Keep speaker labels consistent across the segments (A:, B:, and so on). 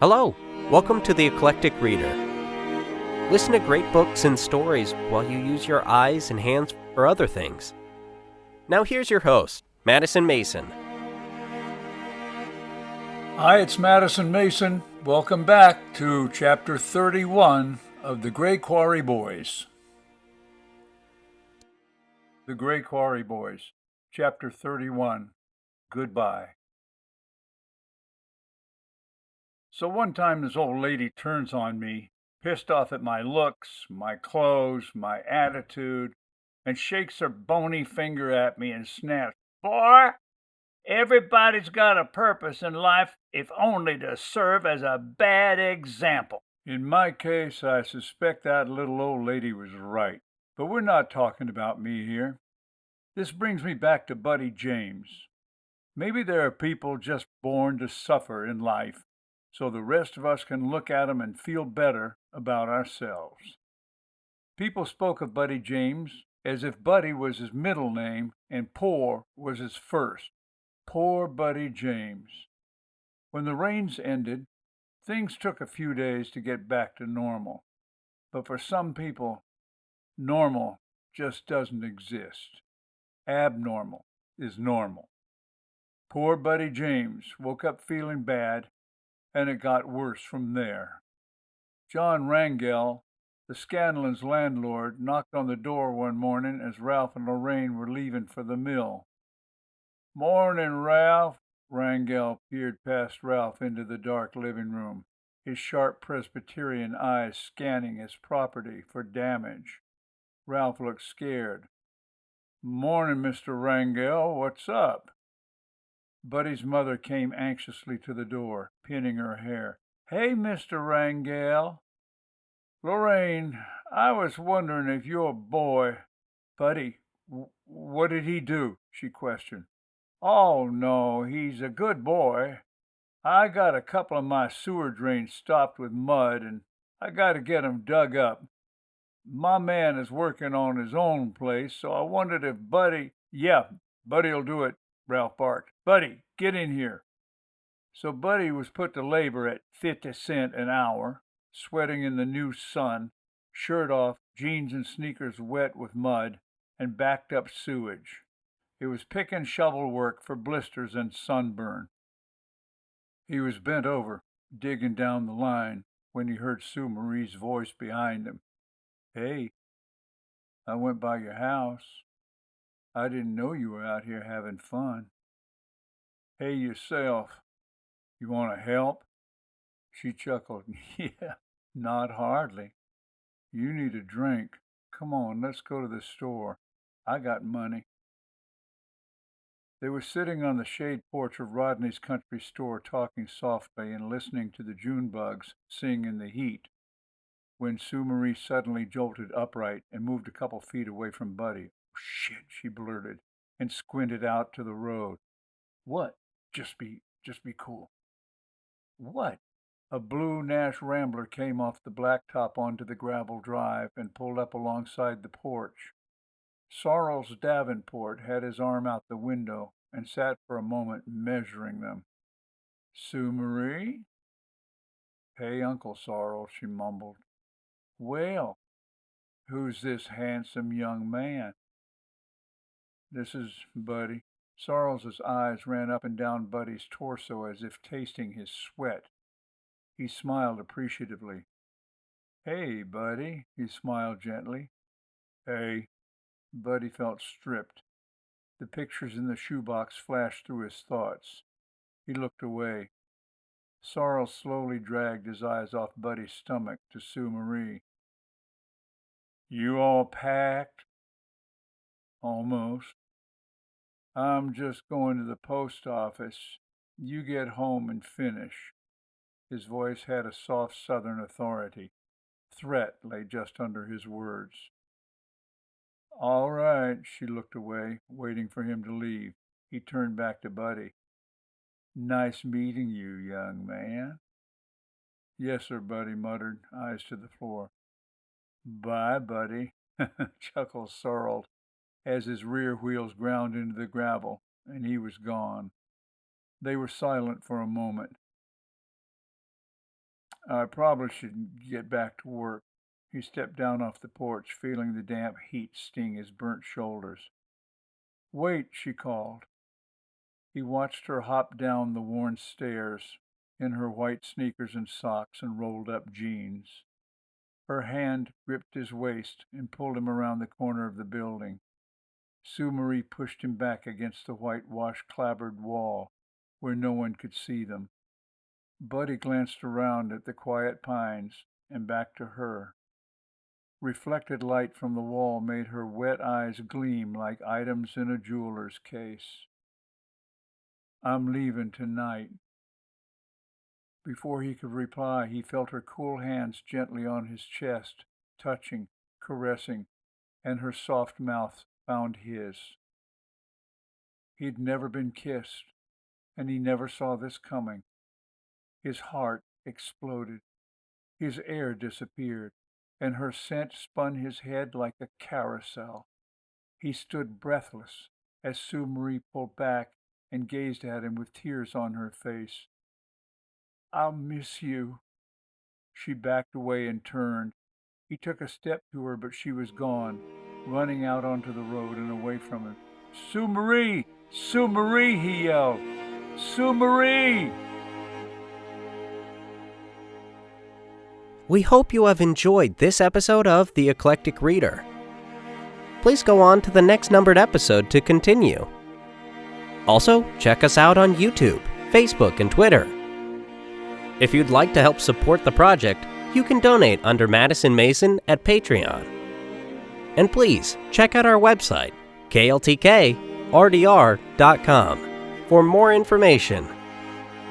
A: Hello, welcome to the Eclectic Reader. Listen to great books and stories while you use your eyes and hands for other things. Now here's your host, Madison Mason.
B: Hi, it's Madison Mason. Welcome back to Chapter 31 of The Gray Quarry Boys. The Gray Quarry Boys, Chapter 31, Goodbye. So one time this old lady turns on me, pissed off at my looks, my clothes, my attitude, and shakes her bony finger at me and snaps, "Boy, everybody's got a purpose in life, if only to serve as a bad example." In my case, I suspect that little old lady was right. But we're not talking about me here. This brings me back to Buddy James. Maybe there are people just born to suffer in life, so the rest of us can look at them and feel better about ourselves. People spoke of Buddy James as if Buddy was his middle name and Poor was his first. Poor Buddy James. When the rains ended, things took a few days to get back to normal. But for some people, normal just doesn't exist. Abnormal is normal. Poor Buddy James woke up feeling bad, and it got worse from there. John Rangel, the Scanlon's landlord, knocked on the door one morning as Ralph and Lorraine were leaving for the mill. "Morning, Ralph." Rangel peered past Ralph into the dark living room, his sharp Presbyterian eyes scanning his property for damage. Ralph looked scared. "Morning, Mr. Rangel. What's up?" Buddy's mother came anxiously to the door, pinning her hair. "Hey, Mr. Rangel." "Lorraine, I was wondering if your boy—" "Buddy, what did he do?" she questioned. "Oh, no, he's a good boy. I got a couple of my sewer drains stopped with mud, and I got to get 'em dug up. My man is working on his own place, so I wondered if Buddy—" "Yeah, Buddy'll do it," Ralph barked. "Buddy, get in here." So Buddy was put to labor at 50 cents an hour, sweating in the new sun, shirt off, jeans and sneakers wet with mud and backed up sewage. It was pick and shovel work for blisters and sunburn. He was bent over, digging down the line, when he heard Sue Marie's voice behind him. "Hey, I went by your house. I didn't know you were out here having fun." "Hey, yourself. You want to help?" She chuckled. "Yeah, not hardly. You need a drink. Come on, let's go to the store. I got money." They were sitting on the shade porch of Rodney's country store talking softly and listening to the June bugs sing in the heat, when Sue Marie suddenly jolted upright and moved a couple feet away from Buddy. "Shit," she blurted, and squinted out to the road. "What? Just be cool." "What?" A blue Nash Rambler came off the blacktop onto the gravel drive and pulled up alongside the porch. Sarles Davenport had his arm out the window and sat for a moment measuring them. "Sue Marie?" "Hey, Uncle Sarles," she mumbled. "Well, who's this handsome young man?" "This is Buddy." Sarles's eyes ran up and down Buddy's torso as if tasting his sweat. He smiled appreciatively. "Hey, Buddy," he smiled gently. "Hey." Buddy felt stripped. The pictures in the shoebox flashed through his thoughts. He looked away. Sarles slowly dragged his eyes off Buddy's stomach to Sue Marie. "You all packed?" "Almost. I'm just going to the post office. You get home and finish." His voice had a soft Southern authority. Threat lay just under his words. "All right." She looked away, waiting for him to leave. He turned back to Buddy. "Nice meeting you, young man." "Yes, sir," Buddy muttered, eyes to the floor. "Bye, Buddy," chuckled Sorrel as his rear wheels ground into the gravel, and he was gone. They were silent for a moment. I probably should get back to work. He stepped down off the porch, feeling the damp heat sting his burnt shoulders. Wait, she called. He watched her hop down the worn stairs in her white sneakers and socks and rolled up jeans. Her hand gripped his waist and pulled him around the corner of the building. Sue Marie pushed him back against the whitewash clapboard wall where no one could see them. Buddy glanced around at the quiet pines and back to her. Reflected light from the wall made her wet eyes gleam like items in a jeweler's case. I'm leaving tonight. Before he could reply, he felt her cool hands gently on his chest, touching, caressing, and her soft mouth found his. He'd never been kissed, and he never saw this coming. His heart exploded. His air disappeared, and her scent spun his head like a carousel. He stood breathless as Sue Marie pulled back and gazed at him with tears on her face. I'll miss you. She backed away and turned. He took a step to her, but she was gone, running out onto the road and away from him. Sue Marie! Sue Marie! He yelled. Sue Marie!
A: We hope you have enjoyed this episode of The Eclectic Reader. Please go on to the next numbered episode to continue. Also, check us out on YouTube, Facebook, and Twitter. If you'd like to help support the project, you can donate under Madison Mason at Patreon. And please, check out our website, kltkrdr.com, for more information.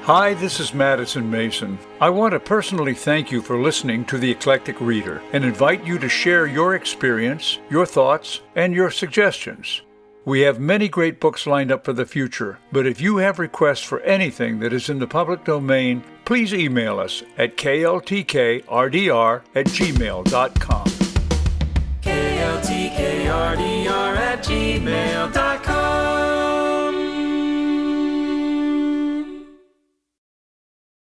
B: Hi, this is Madison Mason. I want to personally thank you for listening to The Eclectic Reader and invite you to share your experience, your thoughts, and your suggestions. We have many great books lined up for the future, but if you have requests for anything that is in the public domain, please email us at kltkrdr@gmail.com.
C: kltkrdr@gmail.com